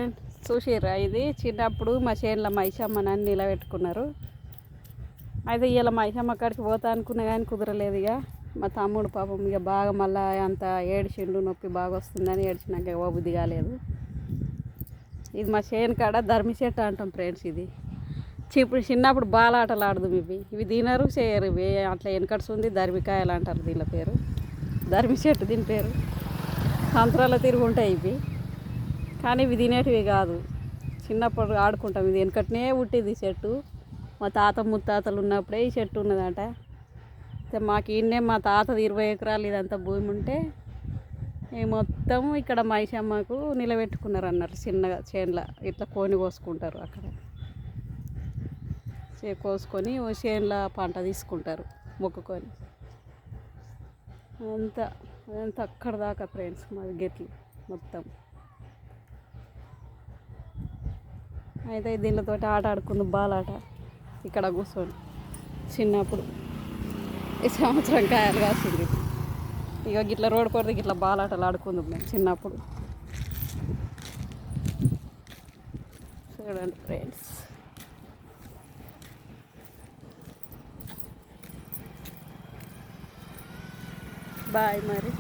Friend చూసిర్రా, ఇది చిన్నప్పుడు మా చేనులో మైసమ్మని అని నిలబెట్టుకున్నారు. అయితే ఇలా మైసమ్మ కాడికి పోతా అనుకున్నా కానీ కుదరలేదు. ఇక మా తమ్ముడు పాపం ఇక బాగా మళ్ళీ అంత ఏడిచిండు, నొప్పి బాగా వస్తుందని ఏడ్చినాక ఓ బుద్ధి కాలేదు. ఇది మా చేను కాడ ధర్మి చెట్టు అంటాం ఫ్రెండ్స్. ఇది ఇప్పుడు చిన్నప్పుడు బాలాటలు ఆడదు. ఇవి తినరు చేయరు. ఇవి అట్లా వెనకట్స్ ఉంది, ధర్మికాయలు అంటారు దీని పేరు. ధర్మి చెట్టు దీని పేరు. సంవత్సరాల తిరుగుంటాయి ఇవి, కానీ ఇవి తినేటివి కాదు. చిన్నప్పుడు ఆడుకుంటాం. ఇది వెనకట్నే పుట్టింది చెట్టు. మా తాత ముత్తాతలు ఉన్నప్పుడే ఈ చెట్టు ఉన్నదట. మాకు ఈయన్నే మా తాతది 20 ఎకరాలు ఇదంతా భూమి ఉంటే మొత్తం ఇక్కడ మైసమ్మకు నిలబెట్టుకున్నారు అన్నట్టు. చిన్నగా చేనుల ఇట్లా కోని కోసుకుంటారు. అక్కడ కోసుకొని చేనుల పంట తీసుకుంటారు మొక్కుకొని. అంతా అక్కడ దాకా ఫ్రెండ్స్ మాది గెట్లు మొత్తం. అయితే దీనితోటి ఆట ఆడుకుందాం, బాలాట ఇక్కడ కూర్చొని. చిన్నప్పుడు ఈ సంవత్సరం కాయలు కాసింది. ఇక గిట్ల రోడ్డు కొడితే గిట్ల బాలాటలు ఆడుకుందాం మేము చిన్నప్పుడు. చూడండి ఫ్రెండ్స్. బాయ్ మరి.